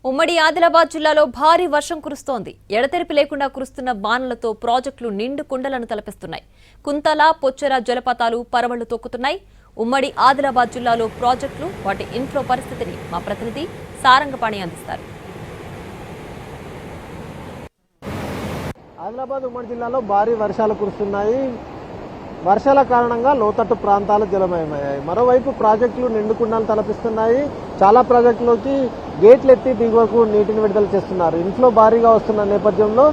ఉమ్మడి ఆదిలాబాద్ జిల్లాలో భారీ వర్షం కురుస్తోంది. ఎడతెరిపి లేకుండా కురుస్తున్న వానలతో ప్రాజెక్టులు నిండు కుండలను తలపిస్తున్నాయి. కుంతల, పొచ్చెర జలపాతాలు పరవళ్లు తొక్కుతున్నాయి. ఉమ్మడి ఆదిలాబాద్ జిల్లాలో ప్రాజెక్టులు, వాటి ఇన్ఫ్లో పరిస్థితిని మా ప్రతినిధి సారంగపాణి అందిస్తారు. ఆదిలాబాద్ ఉమ్మడి జిల్లాలో భారీ వర్షాలు కురుస్తున్నాయి. వర్షాల కారణంగా లోతట్టు ప్రాంతాలు జలమయమయ్యాయి. మరోవైపు ప్రాజెక్టులు నిండుకుండాలు తలపిస్తున్నాయి. చాలా ప్రాజెక్టులోకి గేట్లు ఎత్తి దిగువకు నీటిని విడుదల చేస్తున్నారు. ఇన్ఫ్లో భారీగా వస్తున్న నేపథ్యంలో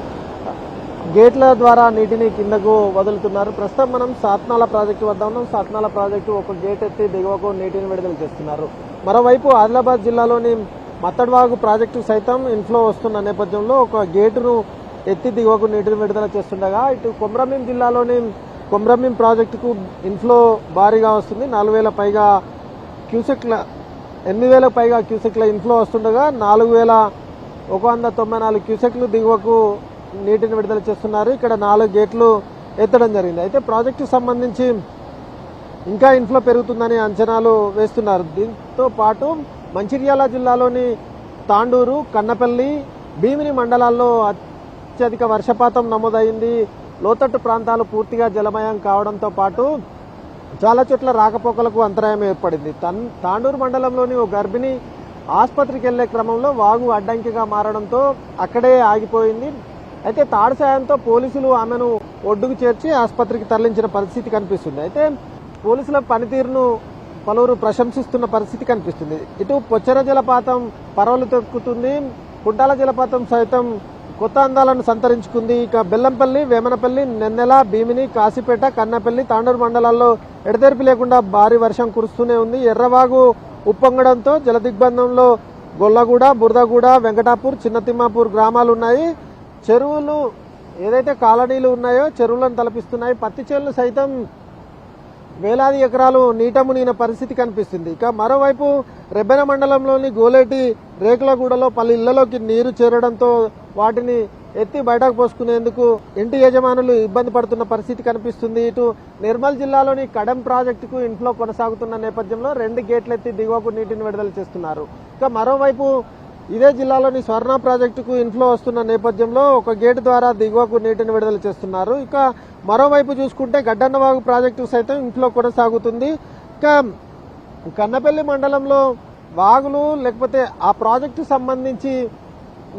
గేట్ల ద్వారా నీటిని కిందకు వదులుతున్నారు. ప్రస్తుతం మనం సాత్నాల ప్రాజెక్టు వద్ద ఉన్నాం. సాత్నాల ప్రాజెక్టు ఒక గేట్ ఎత్తి దిగువకు నీటిని విడుదల చేస్తున్నారు. మరోవైపు ఆదిలాబాద్ జిల్లాలోని మత్తడ్వాగు ప్రాజెక్టు సైతం ఇన్ఫ్లో వస్తున్న నేపథ్యంలో ఒక గేటును ఎత్తి దిగువకు నీటిని విడుదల చేస్తుండగా ఇటు కొమ్రమీం జిల్లాలోని కొమ్రమీం ప్రాజెక్టుకు ఇన్ఫ్లో భారీగా వస్తుంది. 4,000 పైగా క్యూసెక్ల 8,000 పైగా క్యూసెక్ల ఇన్ఫ్లో వస్తుండగా 4,194 క్యూసెక్లు దిగువకు నీటిని విడుదల చేస్తున్నారు. ఇక్కడ 4 గేట్లు ఎత్తడం జరిగింది. అయితే ప్రాజెక్టుకు సంబంధించి ఇంకా ఇన్ఫ్లో పెరుగుతుందని అంచనాలు వేస్తున్నారు. దీంతో పాటు మంచిర్యాల జిల్లాలోని తాండూరు, కన్నపల్లి, భీమిని మండలాల్లో అత్యధిక వర్షపాతం నమోదైంది. లోతట్టు ప్రాంతాలు పూర్తిగా జలమయం కావడంతో పాటు చాలా చోట్ల రాకపోకలకు అంతరాయం ఏర్పడింది. తాండూరు మండలంలోని ఓ గర్భిణి ఆసుపత్రికి వెళ్లే క్రమంలో వాగు అడ్డంకిగా మారడంతో అక్కడే ఆగిపోయింది. అయితే తాడు సాయంతో పోలీసులు ఆమెను ఒడ్డుకు చేర్చి ఆసుపత్రికి తరలించిన పరిస్థితి కనిపిస్తుంది. అయితే పోలీసుల పనితీరును పలువురు ప్రశంసిస్తున్న పరిస్థితి కనిపిస్తుంది. ఇటు పొచ్చెర జలపాతం పరవలు తొక్కుతుంది. కుంటాల జలపాతం సైతం కొత్త అందాలను సంతరించుకుంది. ఇక బెల్లంపల్లి, వేమనపల్లి, నెన్నెల, భీమిని, కాశీపేట, కన్నపల్లి, తాండూరు మండలాల్లో ఎడతెరిపి లేకుండా భారీ వర్షం కురుస్తూనే ఉంది. ఎర్రవాగు ఉప్పొంగడంతో జలదిగ్బంధంలో గొల్లగూడ, బురదగూడ, వెంకటాపూర్, చిన్నతిమ్మాపూర్ గ్రామాలు ఉన్నాయి. చెరువులు ఏదైతే కాలనీలు ఉన్నాయో చెరువులను తలపిస్తున్నాయి. పత్తి చేనులు సైతం వేలాది ఎకరాలు నీట మునిగిన పరిస్థితి కనిపిస్తుంది. ఇక మరోవైపు రెబ్బెన మండలంలోని గోలేటి, రేకులగూడలో పలు ఇళ్లలోకి నీరు చేరడంతో వాటిని ఎత్తి బయటకు పోసుకునేందుకు ఇంటి యజమానులు ఇబ్బంది పడుతున్న పరిస్థితి కనిపిస్తుంది. ఇటు నిర్మల్ జిల్లాలోని కడెం ప్రాజెక్టుకు ఇన్ఫ్లో కొనసాగుతున్న నేపథ్యంలో 2 గేట్లు ఎత్తి దిగువకు నీటిని విడుదల చేస్తున్నారు. ఇక మరోవైపు ఇదే జిల్లాలోని స్వర్ణ ప్రాజెక్టుకు ఇన్ఫ్లో వస్తున్న నేపథ్యంలో ఒక గేటు ద్వారా దిగువకు నీటిని విడుదల చేస్తున్నారు. ఇక మరోవైపు చూసుకుంటే గడ్డన్నవాగు ప్రాజెక్టు సైతం ఇన్ఫ్లో కొనసాగుతుంది. ఇక కన్నపల్లి మండలంలో వాగులు లేకపోతే ఆ ప్రాజెక్టు సంబంధించి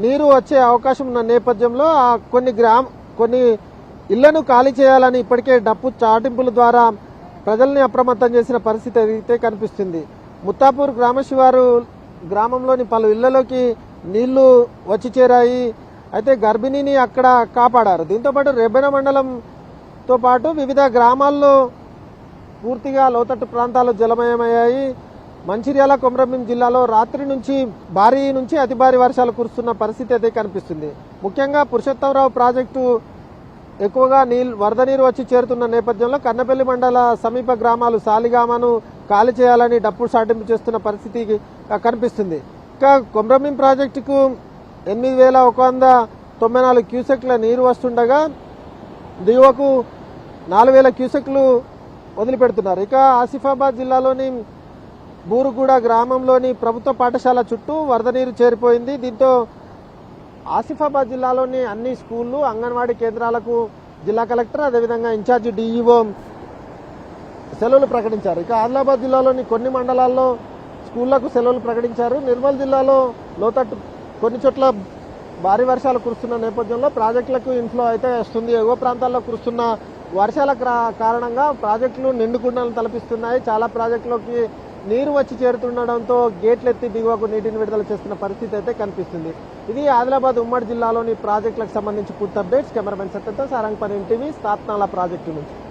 నీరు వచ్చే అవకాశం ఉన్న నేపథ్యంలో కొన్ని ఇళ్లను ఖాళీ చేయాలని ఇప్పటికే డప్పు చాటింపుల ద్వారా ప్రజల్ని అప్రమత్తం చేసిన పరిస్థితి అయితే కనిపిస్తుంది. ముత్తాపూర్ గ్రామశివారు గ్రామంలోని పలు ఇళ్లలోకి నీళ్లు వచ్చి చేరాయి. అయితే గర్భిణిని అక్కడ కాపాడారు. దీంతోపాటు రెబ్బెన మండలంతో పాటు వివిధ గ్రామాల్లో పూర్తిగా లోతట్టు ప్రాంతాలు జలమయమయ్యాయి. మంచిర్యాల, కొమరంభీం జిల్లాలో రాత్రి నుంచి భారీ నుంచి అతి భారీ వర్షాలు కురుస్తున్న పరిస్థితి అయితే కనిపిస్తుంది. ముఖ్యంగా పురుషోత్తమరావు ప్రాజెక్టు ఎక్కువగా వరద నీరు వచ్చి చేరుతున్న నేపథ్యంలో కన్నపల్లి మండల సమీప గ్రామాలు సాలిగామను ఖాళీ చేయాలని డప్పు సాటింపు చేస్తున్న పరిస్థితి కనిపిస్తుంది. ఇంకా కొమరంభీం ప్రాజెక్టుకు 8,194 క్యూసెక్ల నీరు వస్తుండగా దిగువకు 4,000 క్యూసెక్లు వదిలిపెడుతున్నారు. ఇక ఆసిఫాబాద్ జిల్లాలోని బూరుగూడ గ్రామంలోని ప్రభుత్వ పాఠశాల చుట్టూ వరద నీరు చేరిపోయింది. దీంతో ఆసిఫాబాద్ జిల్లాలోని అన్ని స్కూళ్లు, అంగన్వాడీ కేంద్రాలకు జిల్లా కలెక్టర్ అదేవిధంగా ఇన్ఛార్జి డిఈఓ సెలవులు ప్రకటించారు. ఇక ఆదిలాబాద్ జిల్లాలోని కొన్ని మండలాల్లో స్కూళ్లకు సెలవులు ప్రకటించారు. నిర్మల్ జిల్లాలో లోతట్టు కొన్ని చోట్ల భారీ వర్షాలు కురుస్తున్న నేపథ్యంలో ప్రాజెక్టులకు ఇన్ఫ్లో అయితే వస్తుంది. ఎగువ ప్రాంతాల్లో కురుస్తున్న వర్షాల కారణంగా ప్రాజెక్టులు నిండుకుండలను తలపిస్తున్నాయి. చాలా ప్రాజెక్టులోకి నీరు వచ్చి చేరుతుండడంతో గేట్లు ఎత్తి దిగువకు నీటిని విడుదల చేస్తున్న పరిస్థితి అయితే కనిపిస్తుంది. ఇది ఆదిలాబాద్ ఉమ్మడి జిల్లాలోని ప్రాజెక్టులకు సంబంధించి పూర్తి అప్డేట్స్. కెమెరామెన్ సత్యంతో సారంగపాణి, NTV, సాత్నాల ప్రాజెక్టు నుంచి.